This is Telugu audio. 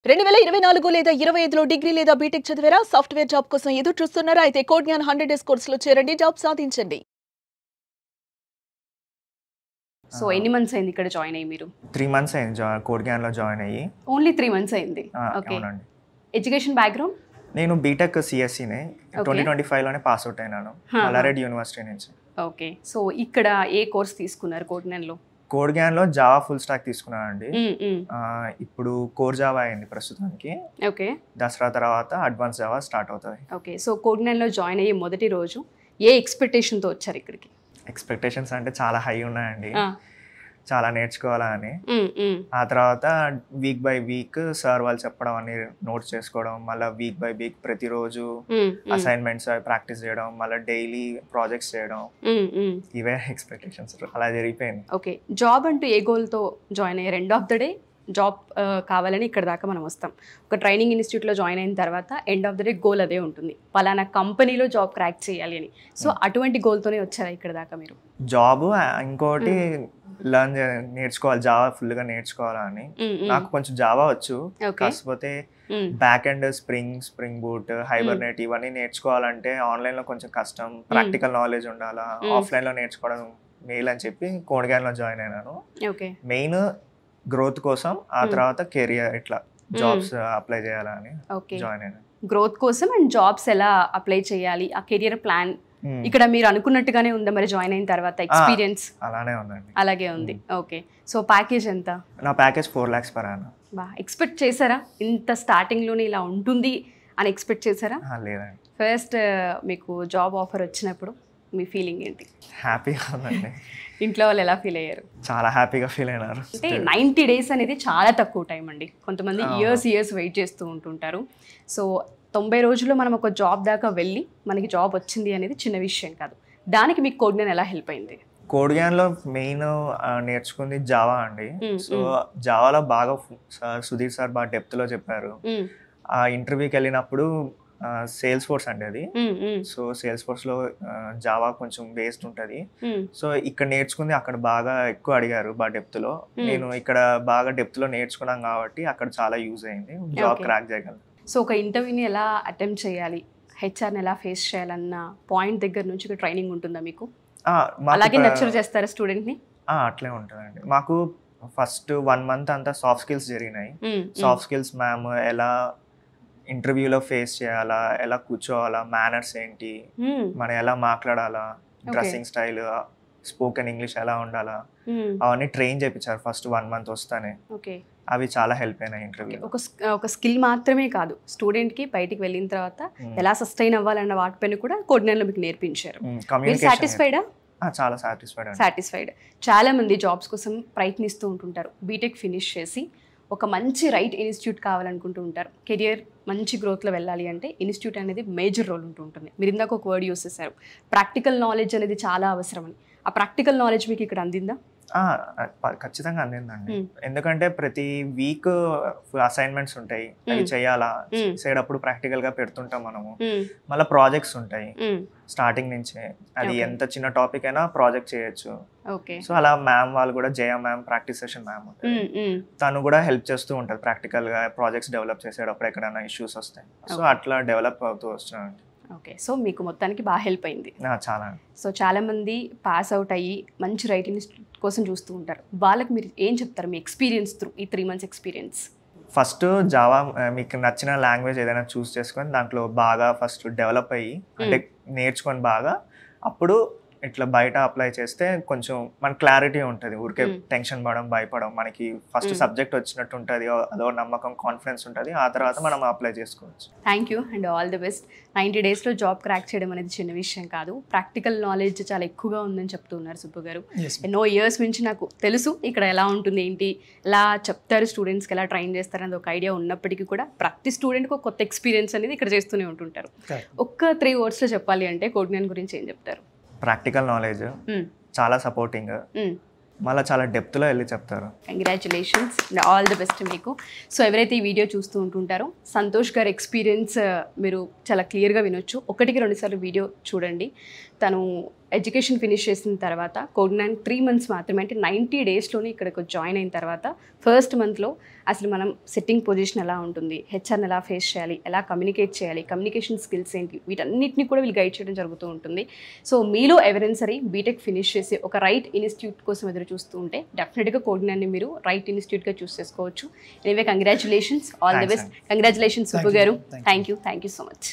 2024 లేదా 25లో డిగ్రీ లేదా బీటెక్ చదివారా? సాఫ్ట్‌వేర్ జాబ్ కోసం ఎదురు చూస్తున్నారా? అయితే కోడ్ జ్ఞాన్ 100 డేస్ కోర్సులో చేరండి, జాబ్ సాధించండి. సో ఎన్ని మంత్స్ అయింది ఇక్కడ జాయిన్ అయ్యి మీరు? 3 మంత్స్ అయింది కోడ్ జ్ఞాన్‌లో జాయిన్ అయ్యి. ఓన్లీ 3 మంత్స్ అయింది. ఓకే. అవునండి. Education background? నేను బీటెక్ సిఎస్సినే 2025 లోనే పాస్ అవుట్ అయినాను మల్లారెడ్డి యూనివర్సిటీ నుంచి. ఓకే. సో ఇక్కడ ఏ కోర్స్ తీసుకున్నారు code జ్ఞాన్‌లో? Code జ్ఞాన్‌లో Java full stock తీసుకున్నానండి. ఇప్పుడు కోర్ జావా అయింది ప్రస్తుతానికి. ఓకే. దసరా తర్వాత అడ్వాన్స్ జావా స్టార్ట్ అవుతుంది. ఓకే. సో కోడ్ జ్ఞాన్‌లో జాయిన్ అయ్యే మొదటి రోజు ఏ ఎక్స్పెక్టేషన్‌తో వచ్చారు ఇక్కడికి? ఎక్స్పెక్టేషన్స్ అంటే చాలా హై ఉన్నాయండి. చాలా నేర్చుకోవాలా అని. ఆ తర్వాత వీక్ బై వీక్ సార్ వాళ్ళు చెప్పడం అన్ని నోట్స్ చేసుకోవడం, మళ్ళీ వీక్ బై వీక్ ప్రతిరోజు అసైన్మెంట్స్ ప్రాక్టీస్ చేయడం, మళ్ళీ డైలీ ప్రాజెక్ట్స్ చేయడం, ఇవే ఎక్స్పెక్టేషన్స్ అలా జరిగిపోయింది. ఓకే. జాబ్ అంటూ ఏ గోల్తో జాయిన్ అయ్యారు? End of the day job కావాలని ఇక్కడ దాకా మనం వస్తాం. ఒక ట్రైనింగ్ ఇన్స్టిట్యూట్లో జాయిన్ అయిన తర్వాత end of the day goal అదే ఉంటుంది, పలానా కంపెనీలో జాబ్ క్రాక్ చేయాలి అని. సో అటువంటి గోల్తోనే వచ్చారా ఇక్కడ దాకా మీరు? జాబ్ ఇంకోటి నేర్చుకోవాలి, జావా ఫుల్గా నేర్చుకోవాలా అని. నాకు కొంచెం జావా వచ్చు, కాకపోతే back end spring boot, Hibernate ఇవన్నీ నేర్చుకోవాలంటే ఆన్లైన్లో కొంచెం కష్టం, ప్రాక్టికల్ నాలెడ్జ్ ఉండాలా, ఆఫ్లైన్లో నేర్చుకోవడం మెయిల్ అని చెప్పి కోడ్ జ్ఞాన్‌లో జాయిన్ అయినాను. మెయిన్ గ్రోత్ కోసం, ఆ తర్వాత కెరియర్ ఇట్లా జాబ్స్ అప్లై చేయాలా అని జాయిన్ అయినాను. గ్రోత్ కోసం అండ్ జాబ్స్ ఎలా అప్లై చేయాలి, ఆ కెరియర్ ప్లాన్ ఇక్కడ మీరు అనుకున్నట్టుగానే ఉందా మరి జాయిన్ అయిన తర్వాత? ఎక్స్పీరియన్స్ అలానే ఉందండి. అలాగే ఉంది. ఓకే. సో ప్యాకేజ్ ఎంత? నా package 4 lakhs per annum. Expect చేశారా ఇంత స్టార్టింగ్లోనే ఇలా ఉంటుంది అని ఎక్స్పెక్ట్ చేశారా? లేదండి. ఫస్ట్ మీకు జాబ్ ఆఫర్ వచ్చినప్పుడు మీ ఫీలింగ్ ఏంటి? హ్యాపీగా ఉందండి. ఇంట్లో వాళ్ళు ఎలా ఫీల్ అయ్యారు? చాలా హ్యాపీగా ఫీల్ అయినారు. అంటే 90 days అనేది చాలా తక్కువ టైం అండి. కొంతమంది ఇయర్స్ వెయిట్ చేస్తూ ఉంటుంటారు. సో 90 రోజుల్లో మనం ఒక జాబ్ దాకా వెళ్ళి మనకి జాబ్ వచ్చింది అనేది చిన్న విషయం కాదు. దానికి మీకు కోడ్ జ్ఞాన్ ఎలా హెల్ప్ అయింది? కోడ్ జ్ఞాన్‌లో మెయిన్ నేర్చుకుంది జావా అండి. సో జావాలో బాగా సుధీర్ సార్ బాగా డెప్త్లో చెప్పారు. ఆ ఇంటర్వ్యూకి వెళ్ళినప్పుడు సేల్స్ ఫోర్స్ అండి అది. సో సేల్స్ ఫోర్స్లో జావా కొంచెం బేస్డ్ ఉంటుంది. సో ఇక్కడ నేర్చుకుంది అక్కడ బాగా ఎక్కువ అడిగారు, బాగా డెప్త్లో. నేను ఇక్కడ బాగా డెప్త్లో నేర్చుకున్నాం కాబట్టి అక్కడ చాలా యూజ్ అయింది, జాబ్ క్రాక్ చేయగలను. సో ఒక ఇంటర్వ్యూని ఎలా అటెంప్ట్ చేయాలి, హెచ్ఆర్ని ఎలా ఫేస్ చేయాలన్న పాయింట్ దగ్గర నుంచి ట్రైనింగ్ ఉంటుందా మీకు? అలాగే నర్చర్ చేస్తారా స్టూడెంట్ని? అట్లే ఉంటుందండి. మాకు ఫస్ట్ 1 month అంతా సాఫ్ట్ స్కిల్స్ జరిగినాయి. సాఫ్ట్ స్కిల్స్ మ్యామ్ ఎలా ఇంటర్వ్యూలో ఫేస్ చేయాలా, ఎలా కూర్చోవాలా, మేనర్స్ ఏంటి, మనం ఎలా మాట్లాడాలా, డ్రెస్సింగ్ స్టైల్, స్పోకెన్ ఇంగ్లీష్ ఎలా ఉండాలా, అవన్నీ ట్రైన్ చేయించారు ఫస్ట్ 1 month వస్తానే. అవి చాలా హెల్ప్ అయినాయి ఇంటర్వ్యూ. ఒక స్కిల్ మాత్రమే కాదు, స్టూడెంట్కి బయటికి వెళ్ళిన తర్వాత ఎలా సస్టైన్ అవ్వాలన్న వాటిపైన కూడా కోడ్ జ్ఞాన్‌లో మీకు నేర్పించారు. సాటిస్ఫైడా? చాలా సాటిస్ఫైడ్. చాలా మంది జాబ్స్ కోసం ప్రయత్నిస్తూ ఉంటుంటారు. బీటెక్ ఫినిష్ చేసి ఒక మంచి రైట్ ఇన్స్టిట్యూట్ కావాలనుకుంటూ ఉంటారు. కెరియర్ మంచి గ్రోత్లో వెళ్ళాలి అంటే ఇన్స్టిట్యూట్ అనేది మేజర్ రోల్ ఉంటుంది. మీరు ఇందాక ఒక వర్డ్ యూస్ చేశారు, ప్రాక్టికల్ నాలెడ్జ్ అనేది చాలా అవసరం అని. ఆ ప్రాక్టికల్ నాలెడ్జ్ మీకు ఇక్కడ అందిందా? ఖచ్చితంగా అందిందండి. ఎందుకంటే ప్రతి వీక్ అసైన్మెంట్స్ ఉంటాయి, అవి చేయాలా, చేసేటప్పుడు ప్రాక్టికల్ గా పెడుతుంటాం మనము. మళ్ళీ ప్రాజెక్ట్స్ ఉంటాయి స్టార్టింగ్ నుంచే, అది ఎంత చిన్న టాపిక్ అయినా ప్రాజెక్ట్ చేయొచ్చు. సో అలా మ్యామ్ వాళ్ళు కూడా, జయ మ్యామ్ ప్రాక్టీస్ సెషన్ మ్యామ్ ఉంటుంది, తను కూడా హెల్ప్ చేస్తూ ఉంటుంది ప్రాక్టికల్ గా ప్రాజెక్ట్స్ డెవలప్ చేసేటప్పుడు ఎక్కడైనా ఇష్యూస్ వస్తాయి. సో అట్లా డెవలప్ అవుతూ వస్తున్నాను. ఓకే. సో మీకు మొత్తానికి బాగా హెల్ప్ అయింది. చాలా. సో చాలామంది పాస్ అవుట్ అయ్యి మంచి రైట్ ఇన్స్టిట్యూట్ కోసం చూస్తూ ఉంటారు. వాళ్ళకి మీరు ఏం చెప్తారు, మీ ఎక్స్పీరియన్స్ త్రూ ఈ 3 months ఎక్స్పీరియన్స్? ఫస్ట్ జావా మీకు నచ్చిన లాంగ్వేజ్ ఏదైనా చూస్ చేసుకొని దాంట్లో బాగా ఫస్ట్ డెవలప్ అయ్యి, అంటే నేర్చుకొని బాగా, అప్పుడు ఇట్లా బయట అప్లై చేస్తే కొంచెం మన క్లారిటీ ఉంటుంది. ఊరికే టెన్షన్ పడడం, భయపడడం, మనకి ఫస్ట్ సబ్జెక్ట్ వచ్చినట్టు ఉంటుంది, అదో నమ్మకం, కాన్ఫిడెన్స్ ఉంటుంది. ఆ తర్వాత మనం అప్లై చేసుకోవచ్చు. Thank you and all the best. 90 daysలో జాబ్ క్రాక్ చేయడం అనేది చిన్న విషయం కాదు. ప్రాక్టికల్ నాలెడ్జ్ చాలా ఎక్కువగా ఉందని చెప్తున్నారు సుబ్బు గారు. ఎన్నో ఇయర్స్ నుంచి నాకు తెలుసు ఇక్కడ ఎలా ఉంటుంది, ఏంటి, ఎలా చెప్తారు, స్టూడెంట్స్కి ఎలా ట్రైన్ చేస్తారు అనేది ఒక ఐడియా ఉన్నప్పటికీ కూడా ప్రతి స్టూడెంట్కి ఒక కొత్త ఎక్స్పీరియన్స్ అనేది ఇక్కడ చేస్తూనే ఉంటుంటారు. ఒక్క 3 wordsలో చెప్పాలి అంటే కోడ్ జ్ఞాన్ గురించి ఏం చెప్తారు? ప్రాక్టికల్ నాలెడ్జ్, చాలా సపోర్టింగ్, మళ్ళీ చాలా డెప్త్లో వెళ్ళి చెప్తారు. కంగ్రాచులేషన్స్, ఆల్ ది బెస్ట్ మీకు. సో ఎవరైతే ఈ వీడియో చూస్తూ ఉంటుంటారో సంతోష్ గారి ఎక్స్పీరియన్స్ మీరు చాలా క్లియర్గా వినొచ్చు. 1కి 2 సార్లు వీడియో చూడండి. తను ఎడ్యుకేషన్ ఫినిష్ చేసిన తర్వాత కోడ్9 3 months మాత్రమే, అంటే 90 daysలోనే ఇక్కడికి జాయిన్ అయిన తర్వాత ఫస్ట్ మంత్లో అసలు మనం సిట్టింగ్ పొజిషన్ ఎలా ఉంటుంది, హెచ్ఆర్ని ఎలా ఫేస్ చేయాలి, ఎలా కమ్యూనికేట్ చేయాలి, కమ్యూనికేషన్ స్కిల్స్ ఏంటి, వీటన్నిటిని కూడా వీళ్ళు గైడ్ చేయడం జరుగుతూ ఉంటుంది. సో మీలో ఎవరైనా సరే బీటెక్ ఫినిష్ చేసి ఒక రైట్ ఇన్స్టిట్యూట్ కోసం ఎదురు చూస్తూ ఉంటే డెఫినెట్గా కోడ్9ని మీరు రైట్ ఇన్స్టిట్యూట్గా చూస్ చేసుకోవచ్చు. Anyway congratulations, all the best. Congratulations Subbu గారు. Thank you so much.